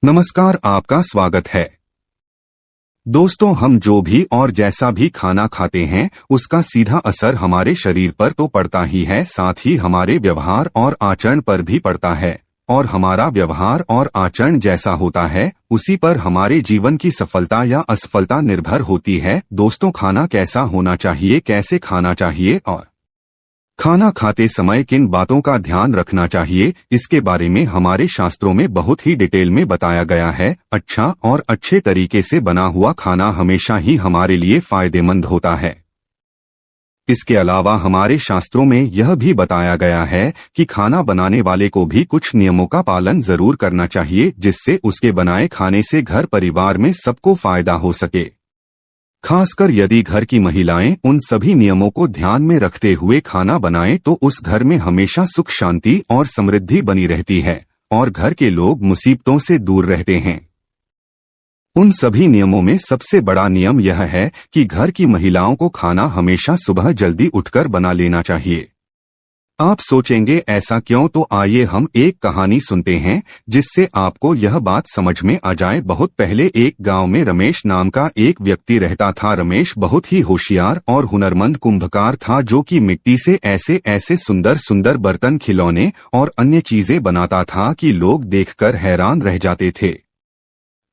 नमस्कार, आपका स्वागत है। दोस्तों, हम जो भी और जैसा भी खाना खाते हैं उसका सीधा असर हमारे शरीर पर तो पड़ता ही है, साथ ही हमारे व्यवहार और आचरण पर भी पड़ता है। और हमारा व्यवहार और आचरण जैसा होता है उसी पर हमारे जीवन की सफलता या असफलता निर्भर होती है। दोस्तों, खाना कैसा होना चाहिए, कैसे खाना चाहिए और खाना खाते समय किन बातों का ध्यान रखना चाहिए, इसके बारे में हमारे शास्त्रों में बहुत ही डिटेल में बताया गया है। अच्छा और अच्छे तरीके से बना हुआ खाना हमेशा ही हमारे लिए फायदेमंद होता है। इसके अलावा हमारे शास्त्रों में यह भी बताया गया है कि खाना बनाने वाले को भी कुछ नियमों का पालन जरूर करना चाहिए, जिससे उसके बनाए खाने से घर परिवार में सबको फायदा हो सके। खासकर यदि घर की महिलाएं उन सभी नियमों को ध्यान में रखते हुए खाना बनाएं तो उस घर में हमेशा सुख, शांति और समृद्धि बनी रहती है और घर के लोग मुसीबतों से दूर रहते हैं। उन सभी नियमों में सबसे बड़ा नियम यह है कि घर की महिलाओं को खाना हमेशा सुबह जल्दी उठकर बना लेना चाहिए। आप सोचेंगे ऐसा क्यों, तो आइए हम एक कहानी सुनते हैं जिससे आपको यह बात समझ में आ जाए। बहुत पहले एक गांव में रमेश नाम का एक व्यक्ति रहता था। रमेश बहुत ही होशियार और हुनरमंद कुंभकार था, जो कि मिट्टी से ऐसे ऐसे सुंदर सुंदर बर्तन, खिलौने और अन्य चीजें बनाता था कि लोग देखकर हैरान रह जाते थे।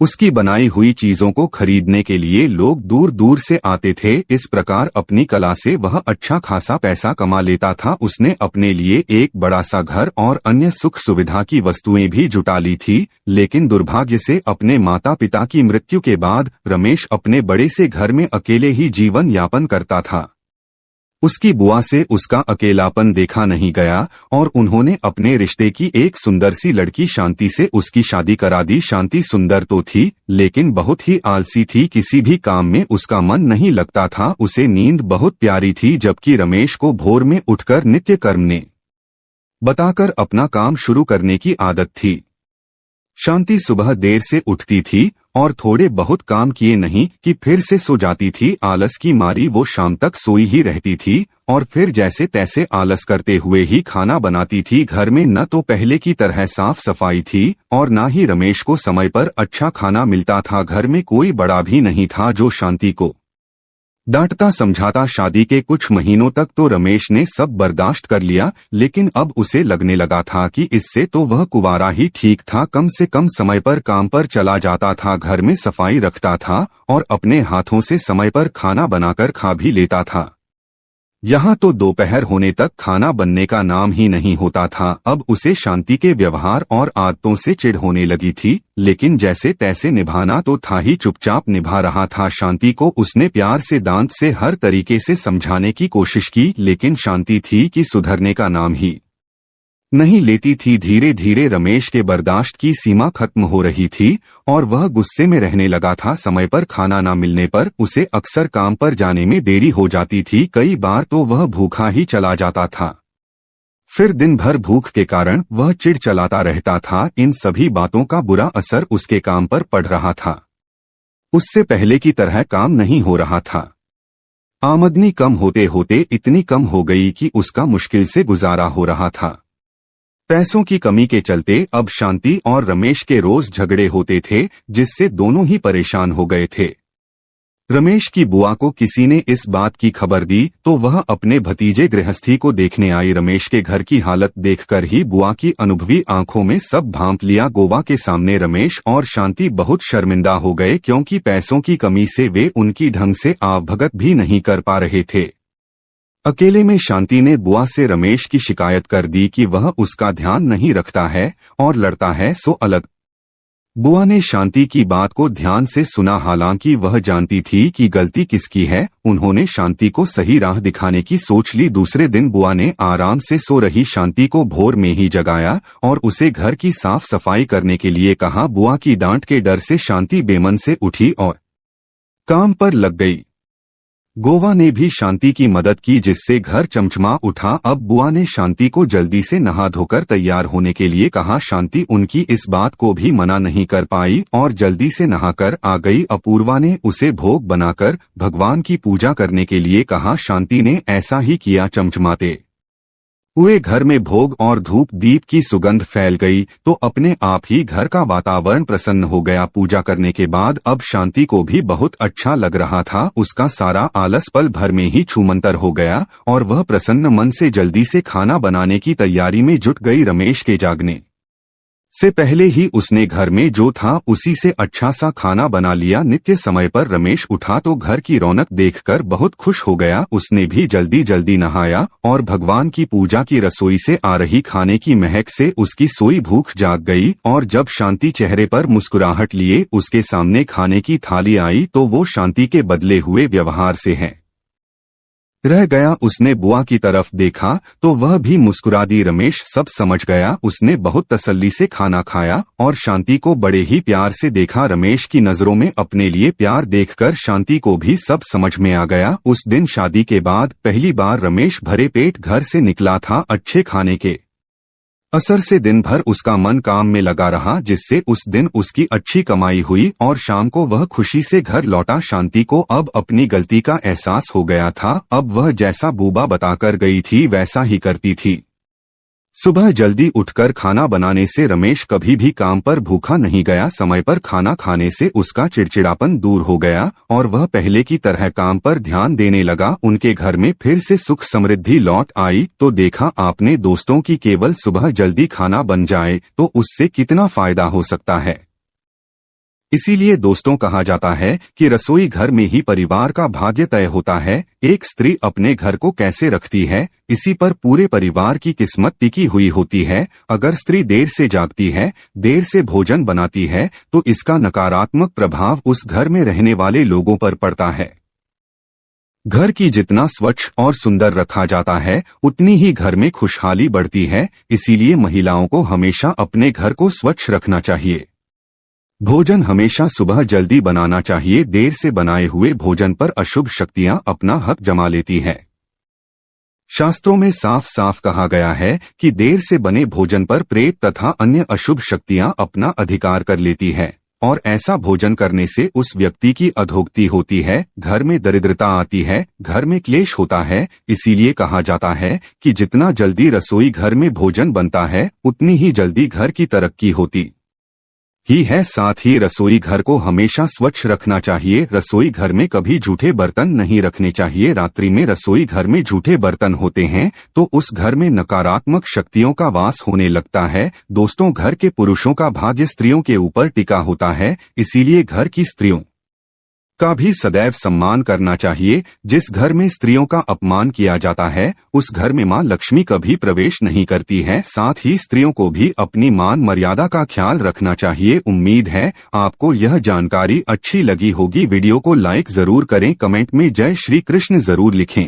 उसकी बनाई हुई चीजों को खरीदने के लिए लोग दूर दूर से आते थे। इस प्रकार अपनी कला से वह अच्छा खासा पैसा कमा लेता था। उसने अपने लिए एक बड़ा सा घर और अन्य सुख सुविधा की वस्तुएं भी जुटा ली थी, लेकिन दुर्भाग्य से अपने माता पिता की मृत्यु के बाद रमेश अपने बड़े से घर में अकेले ही जीवन यापन करता था। उसकी बुआ से उसका अकेलापन देखा नहीं गया और उन्होंने अपने रिश्ते की एक सुंदर सी लड़की शांति से उसकी शादी करा दी। शांति सुंदर तो थी, लेकिन बहुत ही आलसी थी। किसी भी काम में उसका मन नहीं लगता था। उसे नींद बहुत प्यारी थी, जबकि रमेश को भोर में उठकर नित्य कर्म ने बताकर अपना काम शुरू करने की आदत थी। शांति सुबह देर से उठती थी और थोड़े बहुत काम किए नहीं कि फिर से सो जाती थी। आलस की मारी वो शाम तक सोई ही रहती थी और फिर जैसे तैसे आलस करते हुए ही खाना बनाती थी। घर में न तो पहले की तरह साफ सफाई थी और न ही रमेश को समय पर अच्छा खाना मिलता था। घर में कोई बड़ा भी नहीं था जो शांति को डांटता समझाता। शादी के कुछ महीनों तक तो रमेश ने सब बर्दाश्त कर लिया, लेकिन अब उसे लगने लगा था कि इससे तो वह कुंवारा ही ठीक था। कम से कम समय पर काम पर चला जाता था, घर में सफाई रखता था और अपने हाथों से समय पर खाना बनाकर खा भी लेता था। यहाँ तो दोपहर होने तक खाना बनने का नाम ही नहीं होता था। अब उसे शांति के व्यवहार और आदतों से चिढ़ होने लगी थी, लेकिन जैसे तैसे निभाना तो था ही, चुपचाप निभा रहा था। शांति को उसने प्यार से, दांत से हर तरीके से समझाने की कोशिश की, लेकिन शांति थी कि सुधरने का नाम ही नहीं लेती थी। धीरे धीरे रमेश के बर्दाश्त की सीमा खत्म हो रही थी और वह गुस्से में रहने लगा था। समय पर खाना न मिलने पर उसे अक्सर काम पर जाने में देरी हो जाती थी। कई बार तो वह भूखा ही चला जाता था। फिर दिन भर भूख के कारण वह चिढ़ चलाता रहता था। इन सभी बातों का बुरा असर उसके काम पर पड़ रहा था। उससे पहले की तरह काम नहीं हो रहा था। आमदनी कम होते होते इतनी कम हो गई कि उसका मुश्किल से गुजारा हो रहा था। पैसों की कमी के चलते अब शांति और रमेश के रोज झगड़े होते थे, जिससे दोनों ही परेशान हो गए थे। रमेश की बुआ को किसी ने इस बात की खबर दी तो वह अपने भतीजे गृहस्थी को देखने आई। रमेश के घर की हालत देखकर ही बुआ की अनुभवी आंखों में सब भांप लिया। गोवा के सामने रमेश और शांति बहुत शर्मिंदा हो गए, क्योंकि पैसों की कमी से वे उनकी ढंग से आवभगत भी नहीं कर पा रहे थे। अकेले में शांति ने बुआ से रमेश की शिकायत कर दी कि वह उसका ध्यान नहीं रखता है और लड़ता है सो अलग। बुआ ने शांति की बात को ध्यान से सुना, हालांकि वह जानती थी कि गलती किसकी है। उन्होंने शांति को सही राह दिखाने की सोच ली। दूसरे दिन बुआ ने आराम से सो रही शांति को भोर में ही जगाया और उसे घर की साफ सफाई करने के लिए कहा। बुआ की डांट के डर से शांति बेमन से उठी और काम पर लग गई। गोवा ने भी शांति की मदद की, जिससे घर चमचमा उठा। अब बुआ ने शांति को जल्दी से नहा धोकर तैयार होने के लिए कहा। शांति उनकी इस बात को भी मना नहीं कर पाई और जल्दी से नहाकर आ गई। अपूर्वा ने उसे भोग बनाकर भगवान की पूजा करने के लिए कहा। शांति ने ऐसा ही किया। चमचमाते हुए घर में भोग और धूप दीप की सुगंध फैल गई तो अपने आप ही घर का वातावरण प्रसन्न हो गया। पूजा करने के बाद अब शांति को भी बहुत अच्छा लग रहा था। उसका सारा आलस पल भर में ही छूमंतर हो गया और वह प्रसन्न मन से जल्दी से खाना बनाने की तैयारी में जुट गई। रमेश के जागने से पहले ही उसने घर में जो था उसी से अच्छा सा खाना बना लिया। नित्य समय पर रमेश उठा तो घर की रौनक देखकर बहुत खुश हो गया। उसने भी जल्दी जल्दी नहाया और भगवान की पूजा की रसोई से आ रही खाने की महक से उसकी सोई भूख जाग गई। और जब शांति चेहरे पर मुस्कुराहट लिए उसके सामने खाने की थाली आई तो वो शांति के बदले हुए व्यवहार से है रह गया। उसने बुआ की तरफ देखा तो वह भी मुस्कुरा दी। रमेश सब समझ गया। उसने बहुत तसल्ली से खाना खाया और शांति को बड़े ही प्यार से देखा। रमेश की नजरों में अपने लिए प्यार देखकर शांति को भी सब समझ में आ गया। उस दिन शादी के बाद पहली बार रमेश भरे पेट घर से निकला था। अच्छे खाने के असर से दिन भर उसका मन काम में लगा रहा, जिससे उस दिन उसकी अच्छी कमाई हुई और शाम को वह खुशी से घर लौटा। शांति को अब अपनी गलती का एहसास हो गया था। अब वह जैसा बूबा बताकर गई थी वैसा ही करती थी। सुबह जल्दी उठकर खाना बनाने से रमेश कभी भी काम पर भूखा नहीं गया। समय पर खाना खाने से उसका चिड़चिड़ापन दूर हो गया और वह पहले की तरह काम पर ध्यान देने लगा। उनके घर में फिर से सुख समृद्धि लौट आई। तो देखा आपने दोस्तों की केवल सुबह जल्दी खाना बन जाए तो उससे कितना फायदा हो सकता है। इसीलिए दोस्तों कहा जाता है कि रसोई घर में ही परिवार का भाग्य तय होता है। एक स्त्री अपने घर को कैसे रखती है इसी पर पूरे परिवार की किस्मत टिकी हुई होती है। अगर स्त्री देर से जागती है, देर से भोजन बनाती है तो इसका नकारात्मक प्रभाव उस घर में रहने वाले लोगों पर पड़ता है। घर की जितना स्वच्छ और सुंदर रखा जाता है उतनी ही घर में खुशहाली बढ़ती है। इसीलिए महिलाओं को हमेशा अपने घर को स्वच्छ रखना चाहिए। भोजन हमेशा सुबह जल्दी बनाना चाहिए। देर से बनाए हुए भोजन पर अशुभ शक्तियां अपना हक जमा लेती है। शास्त्रों में साफ साफ कहा गया है कि देर से बने भोजन पर प्रेत तथा अन्य अशुभ शक्तियां अपना अधिकार कर लेती है और ऐसा भोजन करने से उस व्यक्ति की अधोगति होती है, घर में दरिद्रता आती है, घर में क्लेश होता है। इसीलिए कहा जाता है कि जितना जल्दी रसोई घर में भोजन बनता है उतनी ही जल्दी घर की तरक्की होती ही है। साथ ही रसोई घर को हमेशा स्वच्छ रखना चाहिए। रसोई घर में कभी जूठे बर्तन नहीं रखने चाहिए। रात्रि में रसोई घर में जूठे बर्तन होते हैं तो उस घर में नकारात्मक शक्तियों का वास होने लगता है। दोस्तों, घर के पुरुषों का भाग्य स्त्रियों के ऊपर टिका होता है। इसीलिए घर की स्त्रियों का भी सदैव सम्मान करना चाहिए। जिस घर में स्त्रियों का अपमान किया जाता है उस घर में मां लक्ष्मी कभी प्रवेश नहीं करती है। साथ ही स्त्रियों को भी अपनी मान मर्यादा का ख्याल रखना चाहिए। उम्मीद है आपको यह जानकारी अच्छी लगी होगी। वीडियो को लाइक जरूर करें, कमेंट में जय श्री कृष्ण जरूर लिखें।